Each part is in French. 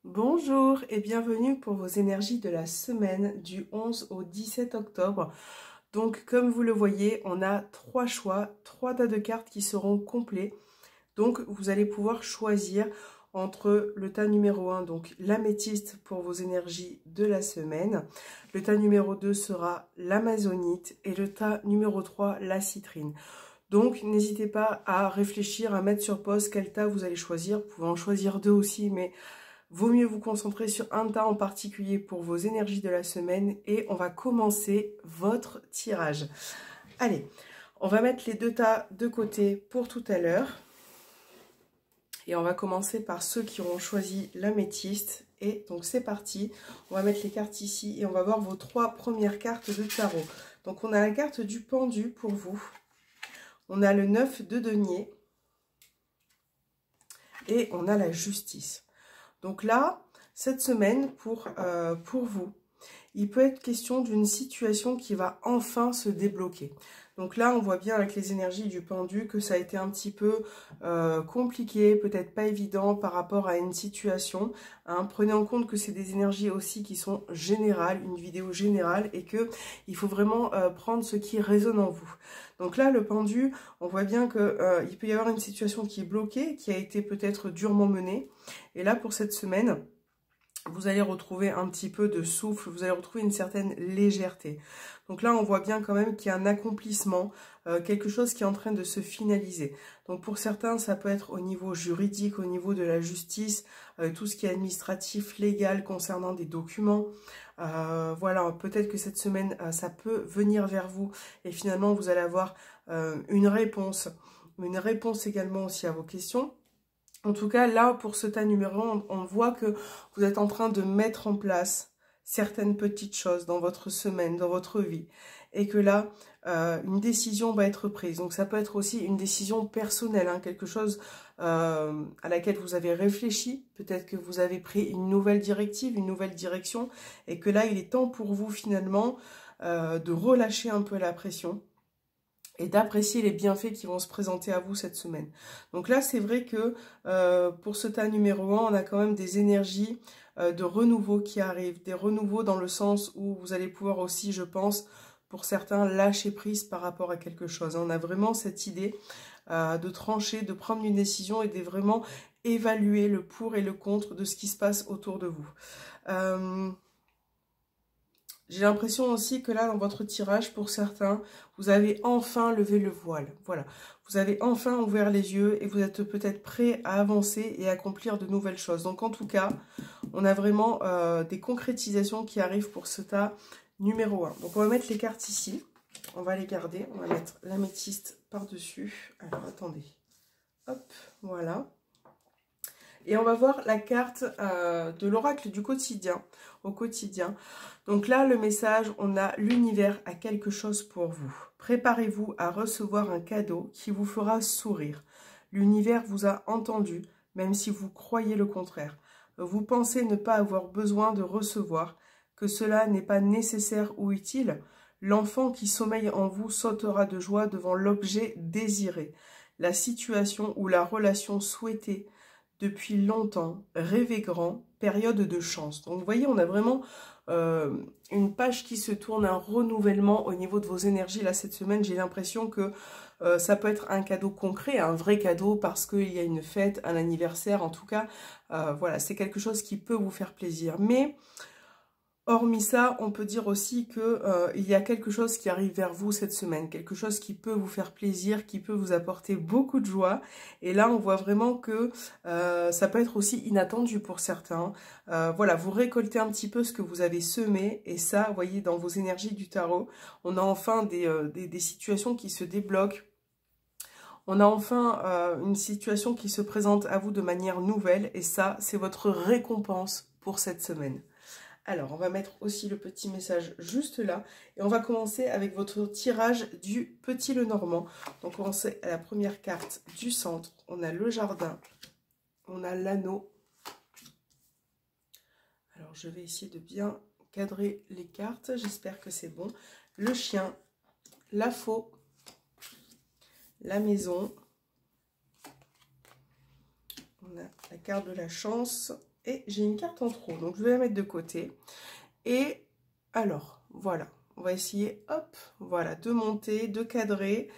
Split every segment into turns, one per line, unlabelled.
Bonjour et bienvenue pour vos énergies de la semaine du 11 au 17 octobre. Donc comme vous le voyez, on a trois choix, trois tas de cartes qui seront complets. Donc vous allez pouvoir choisir entre le tas numéro 1, donc l'améthyste pour vos énergies de la semaine. Le tas numéro 2 sera l'amazonite et le tas numéro 3, la citrine. Donc n'hésitez pas à réfléchir, à mettre sur pause quel tas vous allez choisir. Vous pouvez en choisir deux aussi, mais vaut mieux vous concentrer sur un tas en particulier pour vos énergies de la semaine et on va commencer votre tirage. Allez, on va mettre les deux tas de côté pour tout à l'heure. Et on va commencer par ceux qui auront choisi l'améthyste. Et donc c'est parti, on va mettre les cartes ici et on va voir vos trois premières cartes de tarot. Donc on a la carte du pendu pour vous. On a le 9 de denier. Et on a la justice. Donc là, cette semaine, pour vous, il peut être question d'une situation qui va enfin se débloquer. Donc là, on voit bien avec les énergies du pendu que ça a été un petit peu compliqué, peut-être pas évident par rapport à une situation. Hein. Prenez en compte que c'est des énergies aussi qui sont générales, une vidéo générale, et que il faut vraiment prendre ce qui résonne en vous. Donc là, le pendu, on voit bien que il peut y avoir une situation qui est bloquée, qui a été peut-être durement menée. Et là, pour cette semaine, vous allez retrouver un petit peu de souffle, vous allez retrouver une certaine légèreté. Donc là, on voit bien quand même qu'il y a un accomplissement, quelque chose qui est en train de se finaliser. Donc pour certains, ça peut être au niveau juridique, au niveau de la justice, tout ce qui est administratif, légal concernant des documents. Voilà, peut-être que cette semaine, ça peut venir vers vous et finalement, vous allez avoir une réponse également aussi à vos questions. En tout cas, là, pour ce tas numéro 1, on voit que vous êtes en train de mettre en place certaines petites choses dans votre semaine, dans votre vie. Et que là, une décision va être prise. Donc, ça peut être aussi une décision personnelle, hein, quelque chose à laquelle vous avez réfléchi. Peut-être que vous avez pris une nouvelle directive, une nouvelle direction. Et que là, il est temps pour vous, finalement, de relâcher un peu la pression et d'apprécier les bienfaits qui vont se présenter à vous cette semaine. Donc là, c'est vrai que pour ce tas numéro 1, on a quand même des énergies de renouveau qui arrivent, des renouveaux dans le sens où vous allez pouvoir aussi, je pense, pour certains, lâcher prise par rapport à quelque chose. On a vraiment cette idée de trancher, de prendre une décision et de vraiment évaluer le pour et le contre de ce qui se passe autour de vous. J'ai l'impression aussi que là, dans votre tirage, pour certains, vous avez enfin levé le voile. Voilà, vous avez enfin ouvert les yeux et vous êtes peut-être prêt à avancer et à accomplir de nouvelles choses. Donc en tout cas, on a vraiment des concrétisations qui arrivent pour ce tas numéro 1. Donc on va mettre les cartes ici, on va les garder, on va mettre l'améthyste par-dessus. Alors attendez, hop, voilà. Et on va voir la carte de l'oracle du quotidien, au quotidien. Donc là, le message, on a l'univers a quelque chose pour vous. Préparez-vous à recevoir un cadeau qui vous fera sourire. L'univers vous a entendu, même si vous croyez le contraire. Vous pensez ne pas avoir besoin de recevoir, que cela n'est pas nécessaire ou utile. L'enfant qui sommeille en vous sautera de joie devant l'objet désiré. La situation ou la relation souhaitée depuis longtemps, rêver grand, période de chance. Donc vous voyez, on a vraiment une page qui se tourne, un renouvellement au niveau de vos énergies. Là, cette semaine, j'ai l'impression que ça peut être un cadeau concret, un vrai cadeau parce qu'il y a une fête, un anniversaire. En tout cas, voilà, c'est quelque chose qui peut vous faire plaisir. Mais hormis ça, on peut dire aussi que il y a quelque chose qui arrive vers vous cette semaine, quelque chose qui peut vous faire plaisir, qui peut vous apporter beaucoup de joie. Et là, on voit vraiment que ça peut être aussi inattendu pour certains. Voilà, vous récoltez un petit peu ce que vous avez semé. Et ça, vous voyez, dans vos énergies du tarot, on a enfin des situations qui se débloquent. On a enfin une situation qui se présente à vous de manière nouvelle. Et ça, c'est votre récompense pour cette semaine. Alors, on va mettre aussi le petit message juste là. Et on va commencer avec votre tirage du Petit Lenormand. Donc, on commence à la première carte du centre. On a le jardin. On a l'anneau. Alors, je vais essayer de bien cadrer les cartes. J'espère que c'est bon. Le chien. La faux. La maison. On a la carte de la chance. et j'ai une carte en trop. Donc, je vais la mettre de côté. Et alors, voilà. On va essayer, hop, voilà, de monter, de cadrer.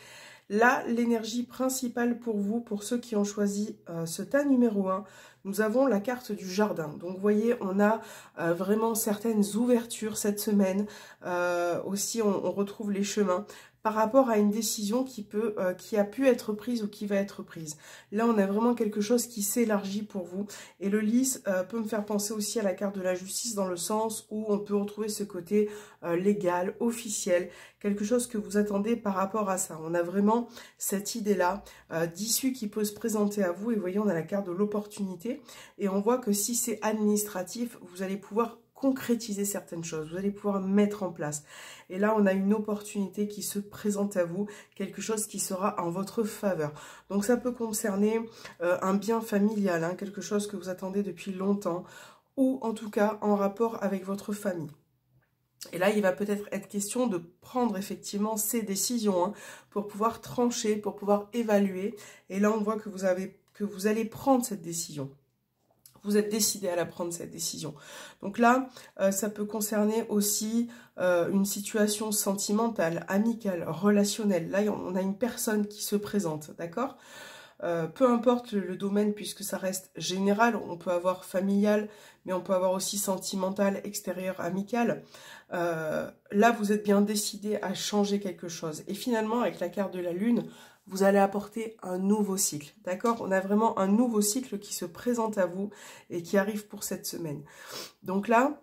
Là, l'énergie principale pour vous, pour ceux qui ont choisi ce tas numéro 1, nous avons la carte du jardin. Donc, vous voyez, on a vraiment certaines ouvertures cette semaine. Aussi, on retrouve les chemins par rapport à une décision qui a pu être prise ou qui va être prise. Là, on a vraiment quelque chose qui s'élargit pour vous. Et le lys peut me faire penser aussi à la carte de la justice dans le sens où on peut retrouver ce côté légal, officiel, quelque chose que vous attendez par rapport à ça. On a vraiment cette idée-là d'issue qui peut se présenter à vous. Et vous voyez, on a la carte de l'opportunité. Et on voit que si c'est administratif, vous allez pouvoir concrétiser certaines choses, vous allez pouvoir mettre en place. Et là, on a une opportunité qui se présente à vous, quelque chose qui sera en votre faveur. Donc, ça peut concerner un bien familial, hein, quelque chose que vous attendez depuis longtemps, ou en tout cas en rapport avec votre famille. Et là, il va peut-être être question de prendre effectivement ces décisions, hein, pour pouvoir trancher, pour pouvoir évaluer. Et là, on voit que vous allez prendre cette décision. Vous êtes décidé à la prendre, cette décision. Donc là, ça peut concerner aussi une situation sentimentale, amicale, relationnelle. Là, on a une personne qui se présente, d'accord ? Peu importe le domaine, puisque ça reste général, on peut avoir familial, mais on peut avoir aussi sentimental, extérieur, amical. Là, vous êtes bien décidé à changer quelque chose. Et finalement, avec la carte de la Lune, vous allez apporter un nouveau cycle, d'accord? On a vraiment un nouveau cycle qui se présente à vous et qui arrive pour cette semaine. Donc là,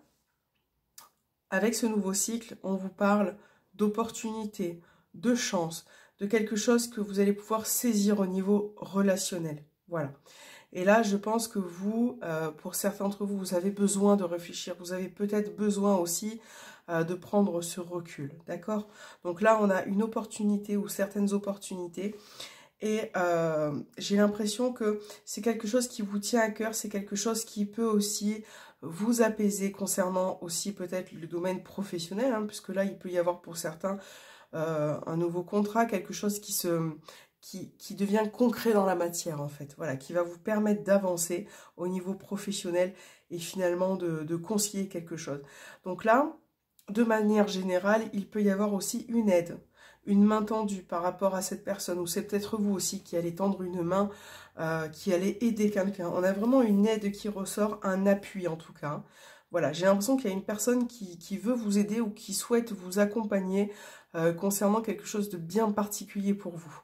avec ce nouveau cycle, on vous parle d'opportunités, de chance, de quelque chose que vous allez pouvoir saisir au niveau relationnel. Voilà. Et là, je pense que vous, pour certains d'entre vous, vous avez besoin de réfléchir. Vous avez peut-être besoin aussi de prendre ce recul, d'accord? Donc là, on a une opportunité ou certaines opportunités. Et j'ai l'impression que c'est quelque chose qui vous tient à cœur. C'est quelque chose qui peut aussi vous apaiser concernant aussi peut-être le domaine professionnel, hein, puisque là, il peut y avoir pour certains un nouveau contrat, quelque chose qui devient concret dans la matière en fait, voilà, qui va vous permettre d'avancer au niveau professionnel et finalement de concilier quelque chose. Donc là, de manière générale, il peut y avoir aussi une aide, une main tendue par rapport à cette personne, ou c'est peut-être vous aussi qui allez tendre une main, qui allez aider quelqu'un. On a vraiment une aide qui ressort, un appui en tout cas. Voilà, j'ai l'impression qu'il y a une personne qui veut vous aider ou qui souhaite vous accompagner concernant quelque chose de bien particulier pour vous.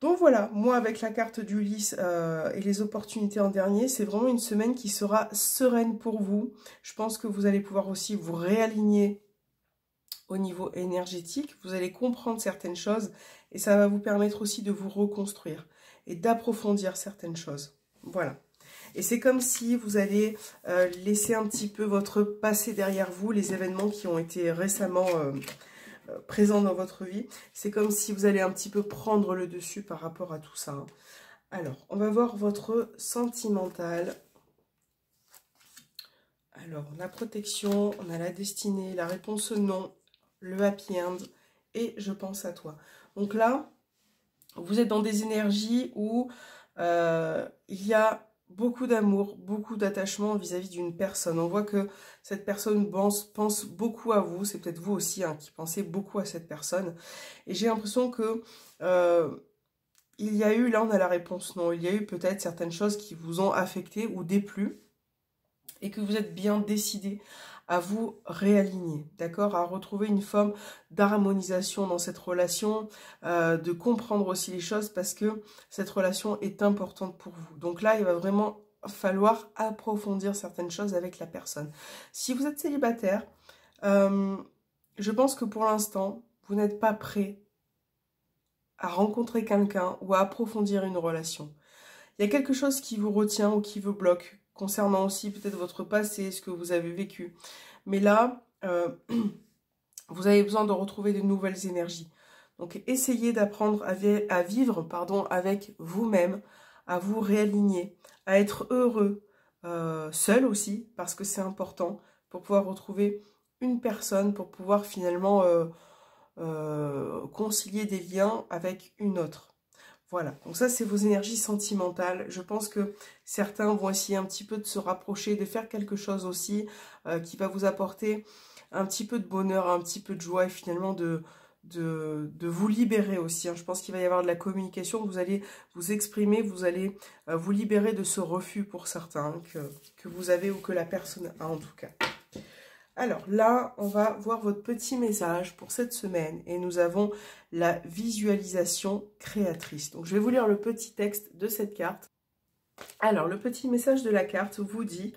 Donc voilà, moi avec la carte du lys et les opportunités en dernier, c'est vraiment une semaine qui sera sereine pour vous. Je pense que vous allez pouvoir aussi vous réaligner au niveau énergétique. Vous allez comprendre certaines choses et ça va vous permettre aussi de vous reconstruire et d'approfondir certaines choses. Voilà. Et c'est comme si vous allez laisser un petit peu votre passé derrière vous, les événements qui ont été récemment présents dans votre vie. C'est comme si vous allez un petit peu prendre le dessus par rapport à tout ça, hein. Alors, on va voir votre sentimental. Alors, la protection, on a la destinée, la réponse non, le happy end et je pense à toi. Donc là, vous êtes dans des énergies où il y a beaucoup d'amour, beaucoup d'attachement vis-à-vis d'une personne. On voit que cette personne pense beaucoup à vous. C'est peut-être vous aussi, hein, qui pensez beaucoup à cette personne. Et j'ai l'impression que il y a eu, là on a la réponse non, il y a eu peut-être certaines choses qui vous ont affecté ou déplu et que vous êtes bien décidé à vous réaligner, d'accord, à retrouver une forme d'harmonisation dans cette relation, de comprendre aussi les choses parce que cette relation est importante pour vous. Donc là, il va vraiment falloir approfondir certaines choses avec la personne. Si vous êtes célibataire, je pense que pour l'instant, vous n'êtes pas prêt à rencontrer quelqu'un ou à approfondir une relation. Il y a quelque chose qui vous retient ou qui vous bloque, concernant aussi peut-être votre passé, ce que vous avez vécu. Mais là, vous avez besoin de retrouver de nouvelles énergies. Donc, essayez d'apprendre à vivre avec vous-même, à vous réaligner, à être heureux, seul aussi, parce que c'est important, pour pouvoir retrouver une personne, pour pouvoir finalement concilier des liens avec une autre. Voilà, donc ça c'est vos énergies sentimentales. Je pense que certains vont essayer un petit peu de se rapprocher, de faire quelque chose aussi qui va vous apporter un petit peu de bonheur, un petit peu de joie et finalement de vous libérer aussi. Hein. Je pense qu'il va y avoir de la communication, vous allez vous exprimer, vous allez vous libérer de ce refus pour certains hein, que vous avez ou que la personne a en tout cas. Alors là, on va voir votre petit message pour cette semaine et nous avons la visualisation créatrice. Donc je vais vous lire le petit texte de cette carte. Alors le petit message de la carte vous dit: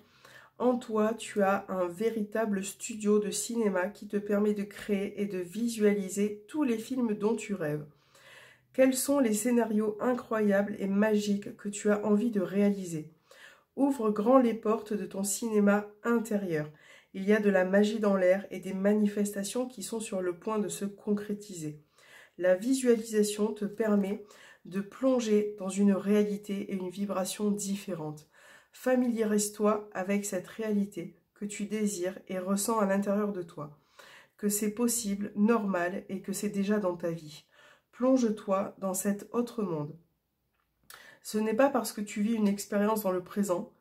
en toi, tu as un véritable studio de cinéma qui te permet de créer et de visualiser tous les films dont tu rêves. Quels sont les scénarios incroyables et magiques que tu as envie de réaliser? Ouvre grand les portes de ton cinéma intérieur. Il y a de la magie dans l'air et des manifestations qui sont sur le point de se concrétiser. La visualisation te permet de plonger dans une réalité et une vibration différentes. Familiarise-toi avec cette réalité que tu désires et ressens à l'intérieur de toi, que c'est possible, normal et que c'est déjà dans ta vie. Plonge-toi dans cet autre monde. Ce n'est pas parce que tu vis une expérience dans le présent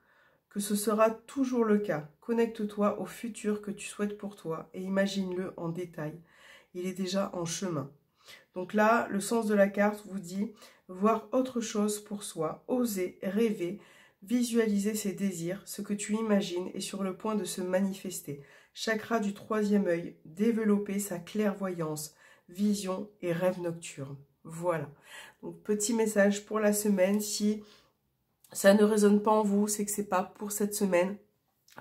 que ce sera toujours le cas. Connecte-toi au futur que tu souhaites pour toi et imagine-le en détail. Il est déjà en chemin. Donc là, le sens de la carte vous dit voir autre chose pour soi, oser, rêver, visualiser ses désirs, ce que tu imagines est sur le point de se manifester. Chakra du troisième œil, développer sa clairvoyance, vision et rêve nocturne. Voilà. Donc petit message pour la semaine. Si ça ne résonne pas en vous, c'est que c'est pas pour cette semaine,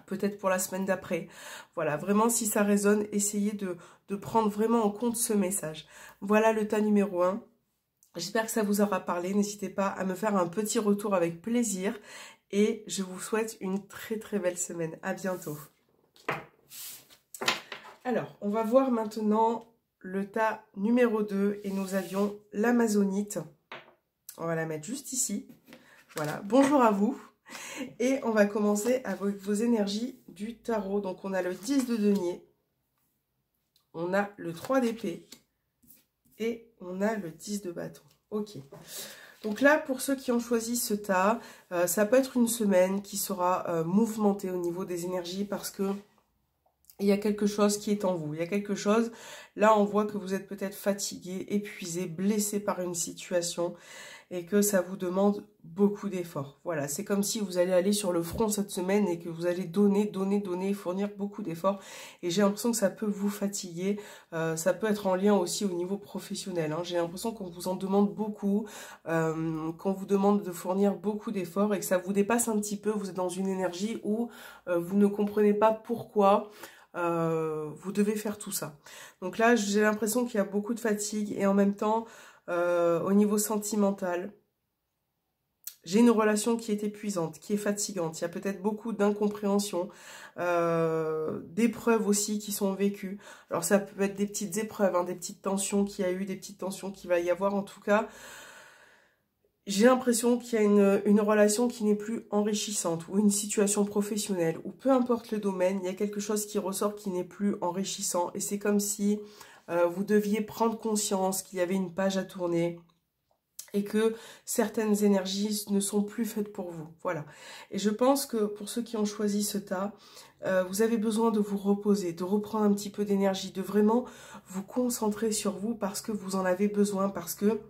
peut-être pour la semaine d'après. Voilà, vraiment si ça résonne, essayez de prendre vraiment en compte ce message. Voilà le tas numéro 1. J'espère que ça vous aura parlé. N'hésitez pas à me faire un petit retour avec plaisir. Et je vous souhaite une très très belle semaine. À bientôt. Alors, on va voir maintenant le tas numéro 2. Et nous avions l'amazonite. On va la mettre juste ici. Voilà, bonjour à vous. Et on va commencer avec vos énergies du tarot. Donc on a le 10 de denier, on a le 3 d'épée et on a le 10 de bâton. Ok. Donc là, pour ceux qui ont choisi ce tas, ça peut être une semaine qui sera mouvementée au niveau des énergies parce que il y a quelque chose qui est en vous. Il y a quelque chose, là on voit que vous êtes peut-être fatigué, épuisé, blessé par une situation et que ça vous demande beaucoup d'efforts. Voilà, c'est comme si vous allez aller sur le front cette semaine et que vous allez donner, fournir beaucoup d'efforts. Et j'ai l'impression que ça peut vous fatiguer. Ça peut être en lien aussi au niveau professionnel. Hein. J'ai l'impression qu'on vous en demande beaucoup, qu'on vous demande de fournir beaucoup d'efforts et que ça vous dépasse un petit peu. Vous êtes dans une énergie où vous ne comprenez pas pourquoi vous devez faire tout ça. Donc là, j'ai l'impression qu'il y a beaucoup de fatigue et en même temps, au niveau sentimental, j'ai une relation qui est épuisante, qui est fatigante. Il y a peut-être beaucoup d'incompréhension, d'épreuves aussi qui sont vécues. Alors ça peut être des petites épreuves, hein, des petites tensions qu'il y a eu, des petites tensions qu'il va y avoir. En tout cas, j'ai l'impression qu'il y a une relation qui n'est plus enrichissante ou une situation professionnelle ou peu importe le domaine, il y a quelque chose qui ressort qui n'est plus enrichissant. Et c'est comme si vous deviez prendre conscience qu'il y avait une page à tourner et que certaines énergies ne sont plus faites pour vous. Voilà. Et je pense que pour ceux qui ont choisi ce tas, vous avez besoin de vous reposer, de reprendre un petit peu d'énergie, de vraiment vous concentrer sur vous parce que vous en avez besoin, parce que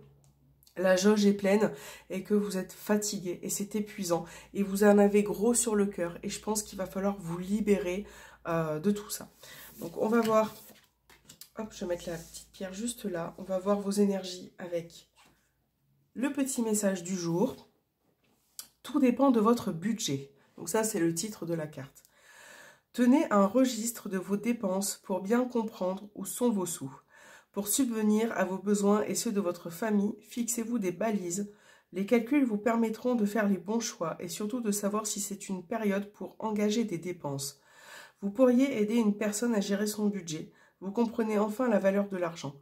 la jauge est pleine et que vous êtes fatigué et c'est épuisant et vous en avez gros sur le cœur et je pense qu'il va falloir vous libérer de tout ça. Donc on va voir, hop, je vais mettre la petite pierre juste là, on va voir vos énergies avec le petit message du jour. Tout dépend de votre budget. Donc ça c'est le titre de la carte. Tenez un registre de vos dépenses pour bien comprendre où sont vos sous. Pour subvenir à vos besoins et ceux de votre famille, fixez-vous des balises. Les calculs vous permettront de faire les bons choix et surtout de savoir si c'est une période pour engager des dépenses. Vous pourriez aider une personne à gérer son budget. Vous comprenez enfin la valeur de l'argent.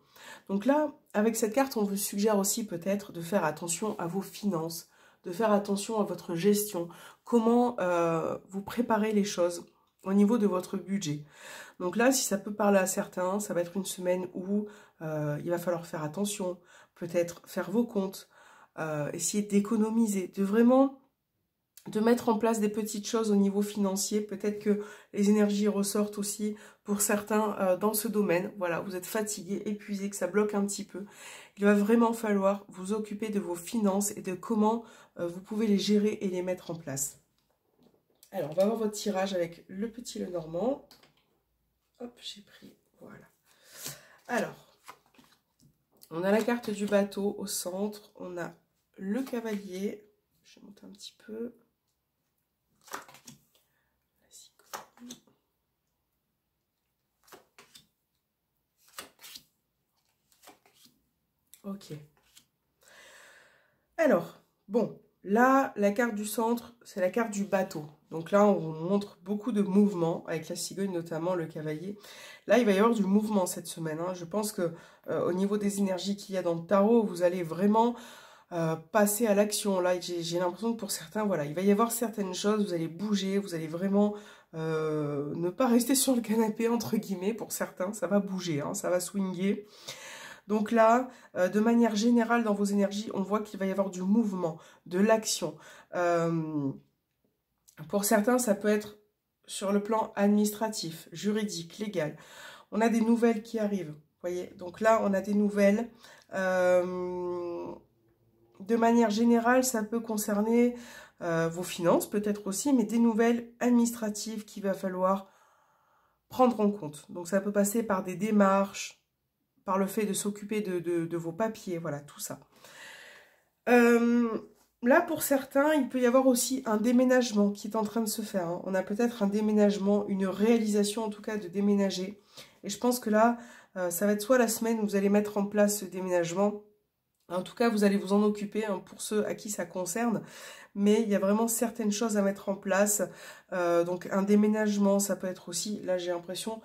Donc là, avec cette carte, on vous suggère aussi peut-être de faire attention à vos finances, de faire attention à votre gestion, comment vous préparez les choses au niveau de votre budget. Donc là, si ça peut parler à certains, ça va être une semaine où il va falloir faire attention, peut-être faire vos comptes, essayer d'économiser, de vraiment de mettre en place des petites choses au niveau financier. Peut-être que les énergies ressortent aussi pour certains dans ce domaine. Voilà, vous êtes fatigué, épuisé, que ça bloque un petit peu. Il va vraiment falloir vous occuper de vos finances et de comment vous pouvez les gérer et les mettre en place. Alors, on va voir votre tirage avec le petit Lenormand. Hop, j'ai pris, voilà. Alors, on a la carte du bateau au centre, on a le cavalier. Je vais monter un petit peu. Ok. Alors, bon, là, la carte du centre, c'est la carte du bateau. Donc là, on vous montre beaucoup de mouvements, avec la cigogne notamment, le cavalier. Là, il va y avoir du mouvement cette semaine, hein. Je pense que au niveau des énergies qu'il y a dans le tarot, vous allez vraiment passer à l'action. Là, j'ai l'impression que pour certains, voilà, il va y avoir certaines choses, vous allez bouger, vous allez vraiment ne pas rester sur le canapé, entre guillemets, pour certains, ça va bouger, hein, ça va swinguer. Donc là, de manière générale, dans vos énergies, on voit qu'il va y avoir du mouvement, de l'action. Pour certains, ça peut être sur le plan administratif, juridique, légal. On a des nouvelles qui arrivent, vous voyez. Donc là, on a des nouvelles. De manière générale, ça peut concerner vos finances, peut-être aussi, mais des nouvelles administratives qu'il va falloir prendre en compte. Donc ça peut passer par des démarches, par le fait de s'occuper de vos papiers, voilà, tout ça. Là, pour certains, il peut y avoir aussi un déménagement qui est en train de se faire, hein. On a peut-être un déménagement, une réalisation en tout cas de déménager. Et je pense que là, ça va être soit la semaine où vous allez mettre en place ce déménagement. En tout cas, vous allez vous en occuper, hein, pour ceux à qui ça concerne. Mais il y a vraiment certaines choses à mettre en place. Donc un déménagement, ça peut être aussi, là j'ai l'impression,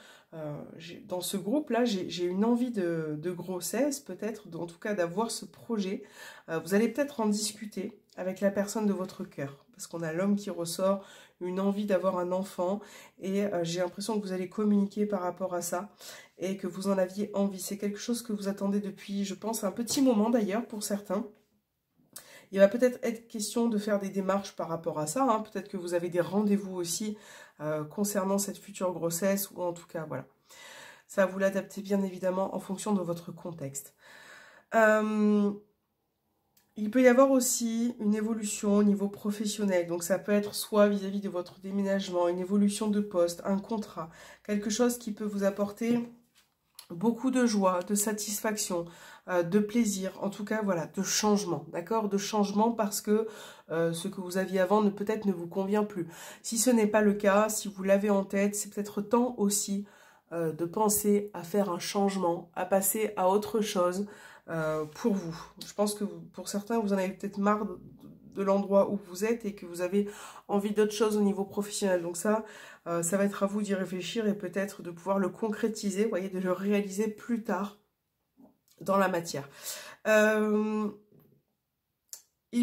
dans ce groupe-là, j'ai une envie de grossesse, peut-être, en tout cas d'avoir ce projet. Vous allez peut-être en discuter avec la personne de votre cœur, parce qu'on a l'homme qui ressort, une envie d'avoir un enfant, et j'ai l'impression que vous allez communiquer par rapport à ça, et que vous en aviez envie. C'est quelque chose que vous attendez depuis, je pense, un petit moment d'ailleurs pour certains. Il va peut-être être question de faire des démarches par rapport à ça, hein. Peut-être que vous avez des rendez-vous aussi concernant cette future grossesse, ou en tout cas, voilà. Ça, vous l'adaptez bien évidemment en fonction de votre contexte. Il peut y avoir aussi une évolution au niveau professionnel. Donc ça peut être soit vis-à-vis de votre déménagement, une évolution de poste, un contrat, quelque chose qui peut vous apporter beaucoup de joie, de satisfaction, de plaisir, en tout cas, voilà, de changement, d'accord? De changement parce que ce que vous aviez avant peut-être ne vous convient plus. Si ce n'est pas le cas, si vous l'avez en tête, c'est peut-être temps aussi de penser à faire un changement, à passer à autre chose pour vous. Je pense que pour certains, vous en avez peut-être marre de l'endroit où vous êtes et que vous avez envie d'autre chose au niveau professionnel. Donc ça va être à vous d'y réfléchir et peut-être de pouvoir le concrétiser, vous voyez, de le réaliser plus tard dans la matière. Il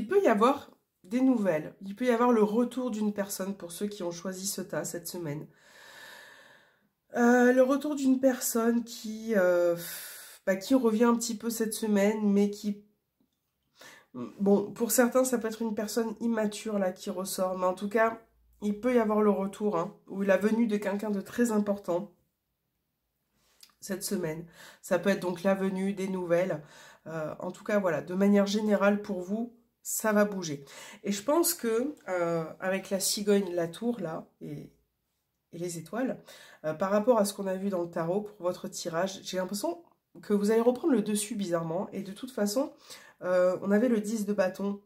peut y avoir des nouvelles, il peut y avoir le retour d'une personne pour ceux qui ont choisi ce tas cette semaine. Le retour d'une personne qui revient un petit peu cette semaine, mais qui... Bon, pour certains, ça peut être une personne immature là qui ressort, mais en tout cas, il peut y avoir le retour, hein, ou la venue de quelqu'un de très important cette semaine. Ça peut être donc la venue, des nouvelles. En tout cas, voilà, de manière générale, pour vous, ça va bouger. Et je pense que avec la cigogne, la tour, là, et les étoiles, par rapport à ce qu'on a vu dans le tarot pour votre tirage, j'ai l'impression que vous allez reprendre le dessus bizarrement. Et de toute façon, on avait le 10 de bâton.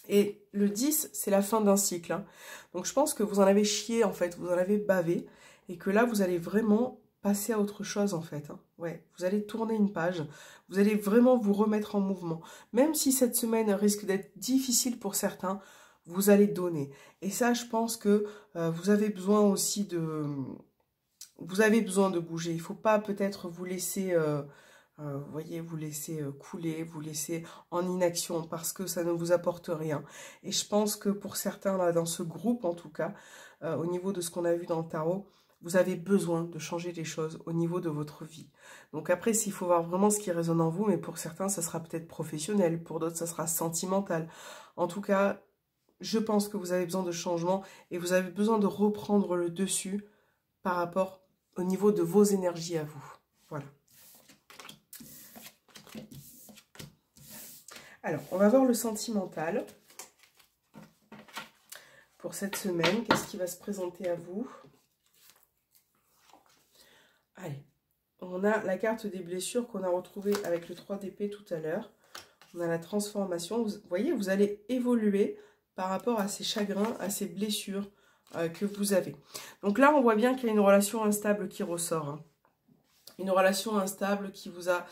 Et le 10, c'est la fin d'un cycle, hein. Donc je pense que vous en avez chié, en fait, vous en avez bavé. Et que là, vous allez vraiment passer à autre chose, en fait, hein. Ouais, vous allez tourner une page. Vous allez vraiment vous remettre en mouvement. Même si cette semaine risque d'être difficile pour certains, vous allez donner. Et ça, je pense que vous avez besoin aussi de... Vous avez besoin de bouger. Il ne faut pas peut-être vous laisser... vous voyez, vous laisser couler, vous laisser en inaction parce que ça ne vous apporte rien. Et je pense que pour certains, là, dans ce groupe en tout cas, au niveau de ce qu'on a vu dans le tarot, vous avez besoin de changer les choses au niveau de votre vie. Donc après, s'il faut voir vraiment ce qui résonne en vous, mais pour certains, ça sera peut-être professionnel, pour d'autres, ça sera sentimental. En tout cas, je pense que vous avez besoin de changement et vous avez besoin de reprendre le dessus par rapport au niveau de vos énergies à vous. Voilà. Alors, on va voir le sentimental pour cette semaine. Qu'est-ce qui va se présenter à vous? Allez, on a la carte des blessures qu'on a retrouvée avec le 3 d'épée tout à l'heure. On a la transformation. Vous voyez, vous allez évoluer par rapport à ces chagrins, à ces blessures que vous avez. Donc là, on voit bien qu'il y a une relation instable qui ressort. Hein. Une relation instable qui vous a...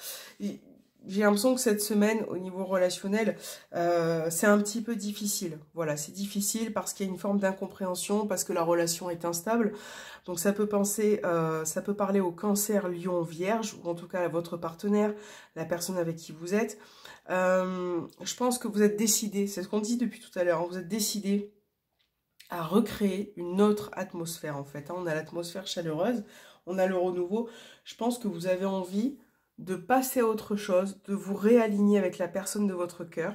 J'ai l'impression que cette semaine, au niveau relationnel, c'est un petit peu difficile. Voilà, c'est difficile parce qu'il y a une forme d'incompréhension, parce que la relation est instable. Donc ça peut parler au Cancer, Lion, Vierge, ou en tout cas à votre partenaire, la personne avec qui vous êtes. Je pense que vous êtes décidé, c'est ce qu'on dit depuis tout à l'heure, hein, vous êtes décidé à recréer une autre atmosphère en fait. Hein. On a l'atmosphère chaleureuse, on a le renouveau. Je pense que vous avez envie de passer à autre chose, de vous réaligner avec la personne de votre cœur.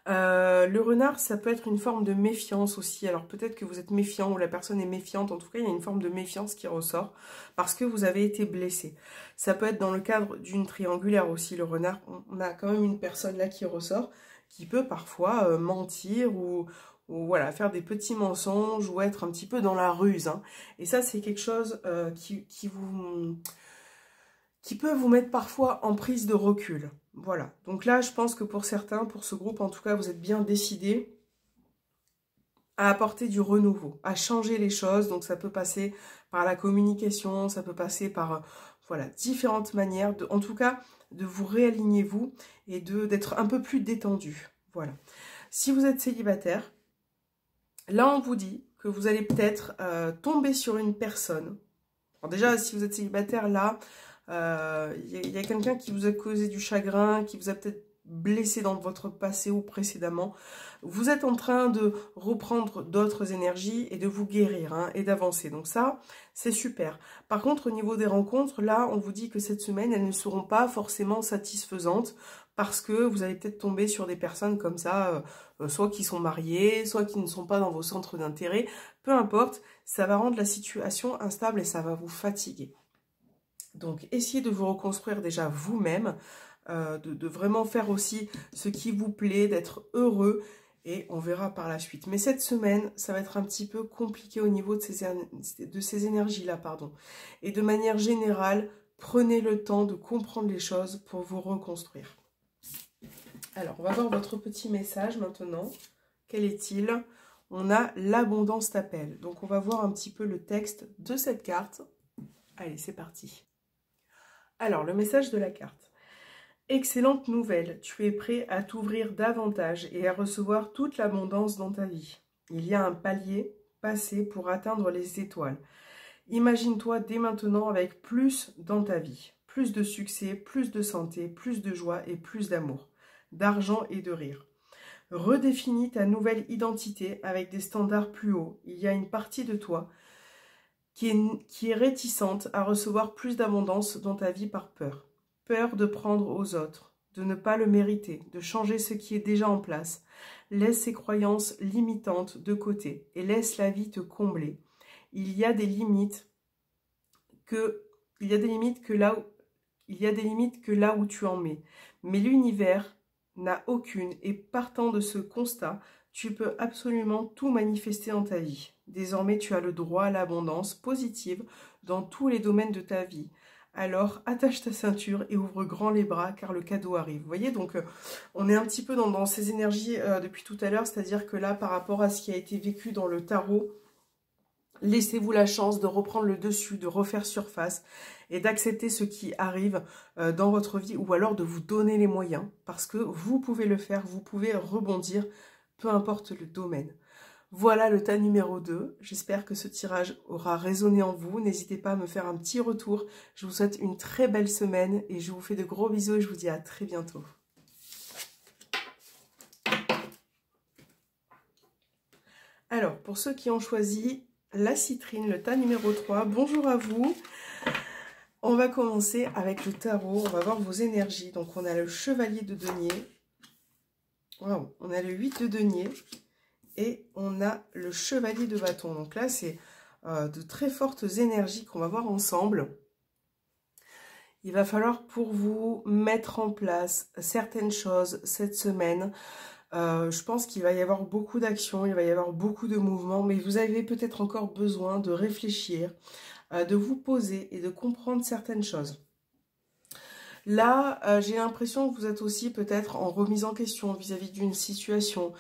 Le renard, ça peut être une forme de méfiance aussi. Alors peut-être que vous êtes méfiant ou la personne est méfiante. En tout cas, il y a une forme de méfiance qui ressort parce que vous avez été blessé. Ça peut être dans le cadre d'une triangulaire aussi, le renard. On a quand même une personne là qui ressort, qui peut parfois mentir ou voilà, faire des petits mensonges ou être un petit peu dans la ruse. Hein. Et ça, c'est quelque chose qui peut vous mettre parfois en prise de recul. Voilà. Donc là, je pense que pour certains, pour ce groupe, en tout cas, vous êtes bien décidés à apporter du renouveau, à changer les choses. Donc ça peut passer par la communication, ça peut passer par voilà, différentes manières, en tout cas, de vous réaligner vous et d'être un peu plus détendu. Voilà. Si vous êtes célibataire, là, on vous dit que vous allez peut-être tomber sur une personne. Alors déjà, si vous êtes célibataire, là, y a quelqu'un qui vous a causé du chagrin, qui vous a peut-être blessé dans votre passé ou précédemment. Vous êtes en train de reprendre d'autres énergies et de vous guérir hein, et d'avancer. Donc ça, c'est super. Par contre, au niveau des rencontres, là, on vous dit que cette semaine, elles ne seront pas forcément satisfaisantes parce que vous allez peut-être tomber sur des personnes comme ça, soit qui sont mariées, soit qui ne sont pas dans vos centres d'intérêt. Peu importe, ça va rendre la situation instable et ça va vous fatiguer. Donc, essayez de vous reconstruire déjà vous-même, de vraiment faire aussi ce qui vous plaît, d'être heureux, et on verra par la suite. Mais cette semaine, ça va être un petit peu compliqué au niveau de ces énergies-là, pardon. Et de manière générale, prenez le temps de comprendre les choses pour vous reconstruire. Alors, on va voir votre petit message maintenant. Quel est-il? On a l'abondance t'appelle. Donc, on va voir un petit peu le texte de cette carte. Allez, c'est parti. Alors, le message de la carte. Excellente nouvelle, tu es prêt à t'ouvrir davantage et à recevoir toute l'abondance dans ta vie. Il y a un palier passé pour atteindre les étoiles. Imagine-toi dès maintenant avec plus dans ta vie. Plus de succès, plus de santé, plus de joie et plus d'amour, d'argent et de rire. Redéfinis ta nouvelle identité avec des standards plus hauts. Il y a une partie de toi qui est réticente à recevoir plus d'abondance dans ta vie par peur. Peur de prendre aux autres, de ne pas le mériter, de changer ce qui est déjà en place. Laisse ces croyances limitantes de côté et laisse la vie te combler. Il y a des limites que là où tu en mets. Mais l'univers n'a aucune et partant de ce constat, tu peux absolument tout manifester dans ta vie. Désormais, tu as le droit à l'abondance positive dans tous les domaines de ta vie. Alors, attache ta ceinture et ouvre grand les bras car le cadeau arrive. Vous voyez, donc on est un petit peu dans ces énergies depuis tout à l'heure, c'est-à-dire que là, par rapport à ce qui a été vécu dans le tarot, laissez-vous la chance de reprendre le dessus, de refaire surface et d'accepter ce qui arrive dans votre vie ou alors de vous donner les moyens parce que vous pouvez le faire, vous pouvez rebondir, peu importe le domaine. Voilà le tas numéro 2. J'espère que ce tirage aura résonné en vous. N'hésitez pas à me faire un petit retour. Je vous souhaite une très belle semaine et je vous fais de gros bisous et je vous dis à très bientôt. Alors, pour ceux qui ont choisi la citrine, le tas numéro 3. Bonjour à vous. On va commencer avec le tarot. On va voir vos énergies. Donc, on a le chevalier de denier. Wow. On a le 8 de denier. Et on a le chevalier de bâton. Donc là, c'est de très fortes énergies qu'on va voir ensemble. Il va falloir pour vous mettre en place certaines choses cette semaine. Je pense qu'il va y avoir beaucoup d'actions, il va y avoir beaucoup de mouvements, mais vous avez peut-être encore besoin de réfléchir, de vous poser et de comprendre certaines choses. Là, j'ai l'impression que vous êtes aussi peut-être en remise en question vis-à-vis d'une situation.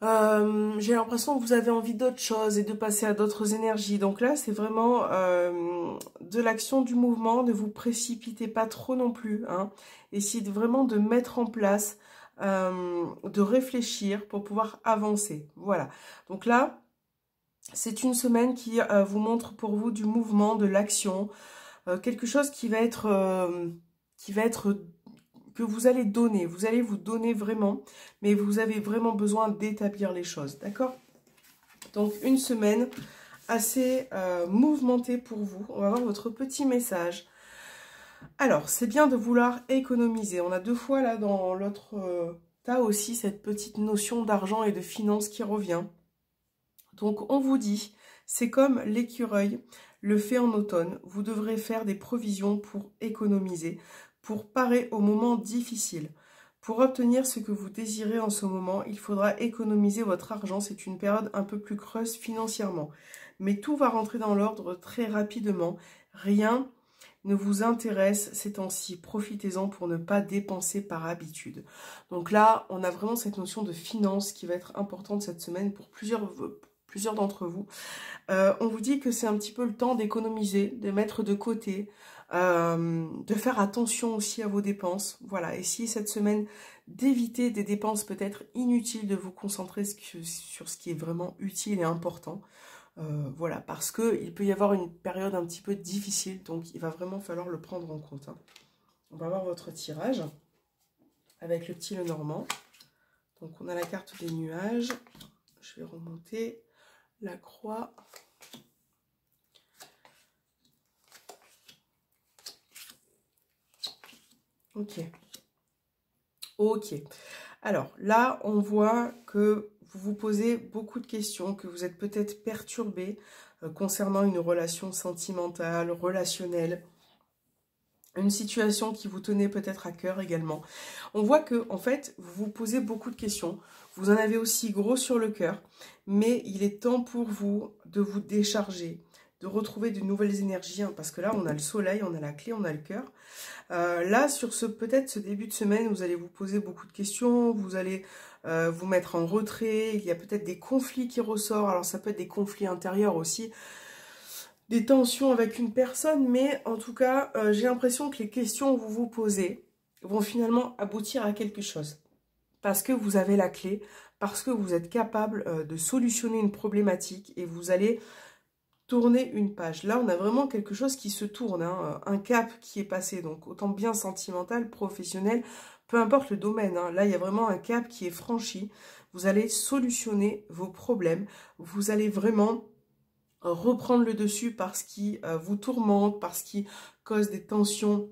J'ai l'impression que vous avez envie d'autre chose et de passer à d'autres énergies. Donc là, c'est vraiment de l'action, du mouvement. Ne vous précipitez pas trop non plus. Hein. Essayez vraiment de mettre en place, de réfléchir pour pouvoir avancer. Voilà. Donc là, c'est une semaine qui vous montre pour vous du mouvement, de l'action. Quelque chose qui va être que vous allez donner, vous allez vous donner vraiment, mais vous avez vraiment besoin d'établir les choses, d'accord? Donc, une semaine assez mouvementée pour vous. On va voir votre petit message. Alors, c'est bien de vouloir économiser. On a deux fois là dans l'autre tas aussi cette petite notion d'argent et de finance qui revient. Donc, on vous dit, c'est comme l'écureuil le fait en automne. Vous devrez faire des provisions pour économiser, pour parer aux moments difficiles. Pour obtenir ce que vous désirez en ce moment, il faudra économiser votre argent. C'est une période un peu plus creuse financièrement. Mais tout va rentrer dans l'ordre très rapidement. Rien ne vous intéresse ces temps-ci. Profitez-en pour ne pas dépenser par habitude. Donc là, on a vraiment cette notion de finance qui va être importante cette semaine pour plusieurs d'entre vous. On vous dit que c'est un petit peu le temps d'économiser, de mettre de côté, de faire attention aussi à vos dépenses. Voilà, essayez cette semaine d'éviter des dépenses peut-être inutiles, de vous concentrer sur ce qui est vraiment utile et important. Voilà, parce qu'il peut y avoir une période un petit peu difficile, donc il va vraiment falloir le prendre en compte. Hein. On va voir votre tirage avec le petit Lenormand. Donc on a la carte des nuages. Je vais remonter la croix. Ok. Ok. Alors là, on voit que vous vous posez beaucoup de questions, que vous êtes peut-être perturbé concernant une relation sentimentale, relationnelle, une situation qui vous tenait peut-être à cœur également. On voit que en fait, vous vous posez beaucoup de questions. Vous en avez aussi gros sur le cœur, mais il est temps pour vous de vous décharger, de retrouver de nouvelles énergies, hein, parce que là, on a le soleil, on a la clé, on a le cœur. Là, sur peut-être ce début de semaine, vous allez vous poser beaucoup de questions, vous allez vous mettre en retrait, il y a peut-être des conflits qui ressortent, alors ça peut être des conflits intérieurs aussi, des tensions avec une personne, mais en tout cas, j'ai l'impression que les questions que vous vous posez vont finalement aboutir à quelque chose. Parce que vous avez la clé, parce que vous êtes capable de solutionner une problématique et vous allez tourner une page. Là, on a vraiment quelque chose qui se tourne, hein, un cap qui est passé, donc autant bien sentimental, professionnel, peu importe le domaine. Hein. Là, il y a vraiment un cap qui est franchi. Vous allez solutionner vos problèmes. Vous allez vraiment reprendre le dessus par ce qui vous tourmente, par ce qui cause des tensions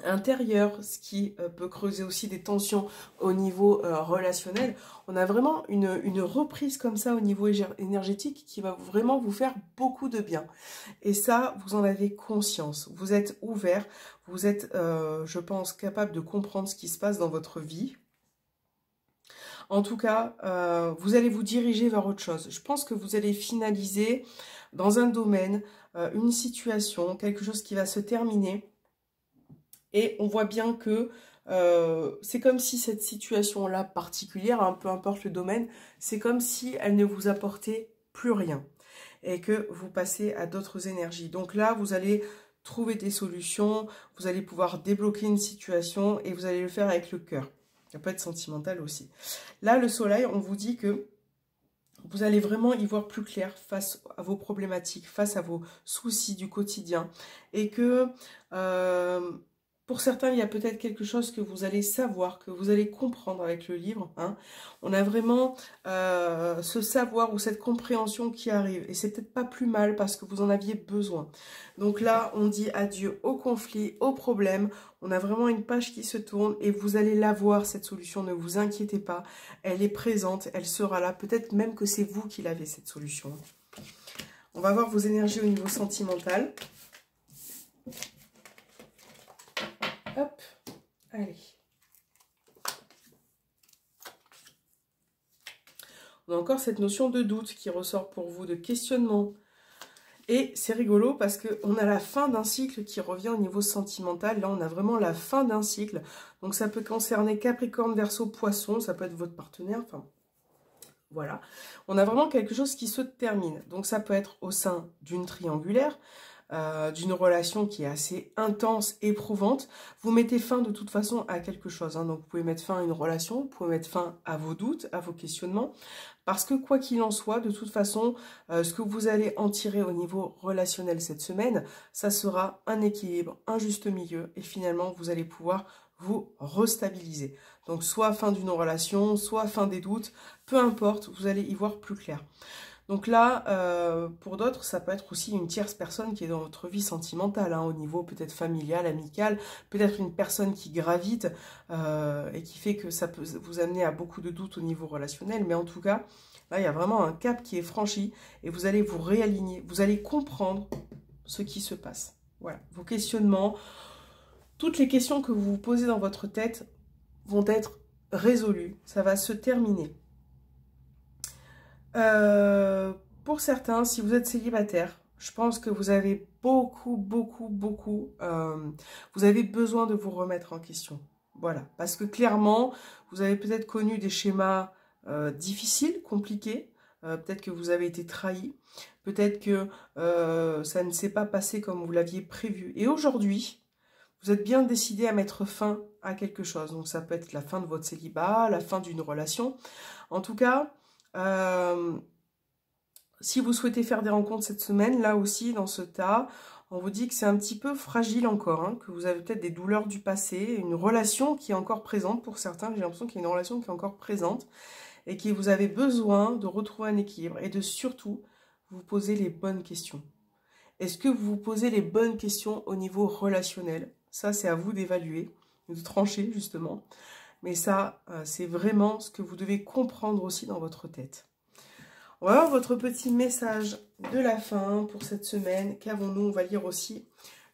intérieures, ce qui peut creuser aussi des tensions au niveau relationnel. On a vraiment une reprise comme ça au niveau énergétique qui va vraiment vous faire beaucoup de bien. Et ça, vous en avez conscience. Vous êtes ouvert, vous êtes, je pense, capable de comprendre ce qui se passe dans votre vie. En tout cas, vous allez vous diriger vers autre chose. Je pense que vous allez finaliser dans un domaine, une situation, quelque chose qui va se terminer. Et on voit bien que c'est comme si cette situation-là particulière, hein, peu importe le domaine, c'est comme si elle ne vous apportait plus rien. Et que vous passez à d'autres énergies. Donc là, vous allez trouver des solutions, vous allez pouvoir débloquer une situation et vous allez le faire avec le cœur. Ça peut être sentimental aussi. Là, le soleil, on vous dit que vous allez vraiment y voir plus clair face à vos problématiques, face à vos soucis du quotidien. Et que Pour certains, il y a peut-être quelque chose que vous allez savoir, que vous allez comprendre avec le livre. Hein. On a vraiment ce savoir ou cette compréhension qui arrive. Et c'est peut-être pas plus mal parce que vous en aviez besoin. Donc là, on dit adieu au conflit, au problème. On a vraiment une page qui se tourne et vous allez la voir, cette solution. Ne vous inquiétez pas. Elle est présente, elle sera là. Peut-être même que c'est vous qui l'avez, cette solution. On va voir vos énergies au niveau sentimental. Hop, allez. On a encore cette notion de doute qui ressort pour vous, de questionnement. Et c'est rigolo parce qu'on a la fin d'un cycle qui revient au niveau sentimental. Là, on a vraiment la fin d'un cycle. Donc, ça peut concerner Capricorne, Verseau, Poisson. Ça peut être votre partenaire. Enfin, voilà. On a vraiment quelque chose qui se termine. Donc, ça peut être au sein d'une triangulaire. D'une relation qui est assez intense, éprouvante, vous mettez fin de toute façon à quelque chose. Hein. Donc, vous pouvez mettre fin à une relation, vous pouvez mettre fin à vos doutes, à vos questionnements, parce que quoi qu'il en soit, de toute façon, ce que vous allez en tirer au niveau relationnel cette semaine, ça sera un équilibre, un juste milieu, et finalement, vous allez pouvoir vous restabiliser. Donc, soit fin d'une relation, soit fin des doutes, peu importe, vous allez y voir plus clair. Donc là, pour d'autres, ça peut être aussi une tierce personne qui est dans votre vie sentimentale, hein, au niveau peut-être familial, amical, peut-être une personne qui gravite et qui fait que ça peut vous amener à beaucoup de doutes au niveau relationnel. Mais en tout cas, là, il y a vraiment un cap qui est franchi et vous allez vous réaligner, vous allez comprendre ce qui se passe. Voilà, vos questionnements, toutes les questions que vous vous posez dans votre tête vont être résolues, ça va se terminer. Pour certains, si vous êtes célibataire, je pense que vous avez beaucoup, vous avez besoin de vous remettre en question. Voilà, parce que clairement, vous avez peut-être connu des schémas difficiles, compliqués. Peut-être que vous avez été trahi. Peut-être que ça ne s'est pas passé comme vous l'aviez prévu. Et aujourd'hui, vous êtes bien décidé à mettre fin à quelque chose. Donc ça peut être la fin de votre célibat, la fin d'une relation. En tout cas... si vous souhaitez faire des rencontres cette semaine, là aussi, dans ce tas, on vous dit que c'est un petit peu fragile encore, hein, que vous avez peut-être des douleurs du passé, une relation qui est encore présente pour certains. J'ai l'impression qu'il y a une relation qui est encore présente et que vous avez besoin de retrouver un équilibre et de surtout vous poser les bonnes questions. Est-ce que vous vous posez les bonnes questions au niveau relationnel? Ça, c'est à vous d'évaluer, de trancher justement. Mais ça, c'est vraiment ce que vous devez comprendre aussi dans votre tête. On va voir votre petit message de la fin pour cette semaine. Qu'avons-nous? On va lire aussi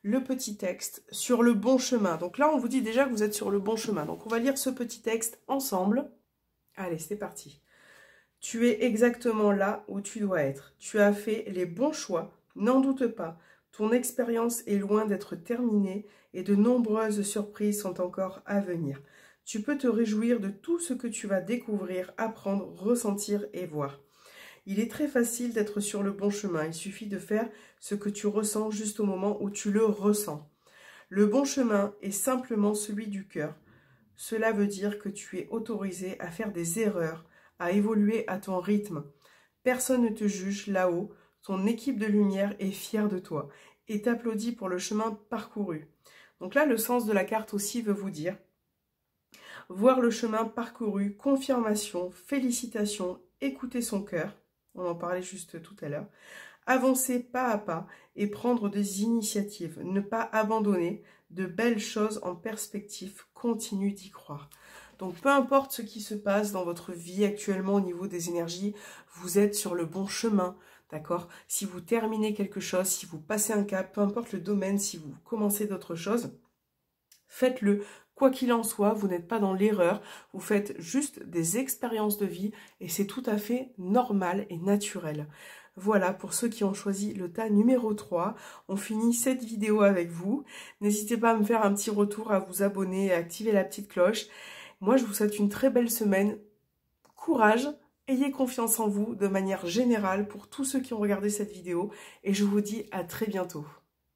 le petit texte sur le bon chemin. Donc là, on vous dit déjà que vous êtes sur le bon chemin. Donc on va lire ce petit texte ensemble. Allez, c'est parti. Tu es exactement là où tu dois être. Tu as fait les bons choix, n'en doute pas. Ton expérience est loin d'être terminée et de nombreuses surprises sont encore à venir. Tu peux te réjouir de tout ce que tu vas découvrir, apprendre, ressentir et voir. Il est très facile d'être sur le bon chemin. Il suffit de faire ce que tu ressens juste au moment où tu le ressens. Le bon chemin est simplement celui du cœur. Cela veut dire que tu es autorisé à faire des erreurs, à évoluer à ton rythme. Personne ne te juge là-haut. Ton équipe de lumière est fière de toi et t'applaudit pour le chemin parcouru. Donc là, le sens de la carte aussi veut vous dire voir le chemin parcouru, confirmation, félicitations, écouter son cœur. On en parlait juste tout à l'heure. Avancer pas à pas et prendre des initiatives. Ne pas abandonner de belles choses en perspective. Continue d'y croire. Donc, peu importe ce qui se passe dans votre vie actuellement au niveau des énergies, vous êtes sur le bon chemin, d'accord? Si vous terminez quelque chose, si vous passez un cap, peu importe le domaine, si vous commencez d'autres choses, faites-le. Quoi qu'il en soit, vous n'êtes pas dans l'erreur, vous faites juste des expériences de vie et c'est tout à fait normal et naturel. Voilà, pour ceux qui ont choisi le tas numéro 3, on finit cette vidéo avec vous. N'hésitez pas à me faire un petit retour, à vous abonner et à activer la petite cloche. Moi, je vous souhaite une très belle semaine. Courage, ayez confiance en vous de manière générale pour tous ceux qui ont regardé cette vidéo et je vous dis à très bientôt.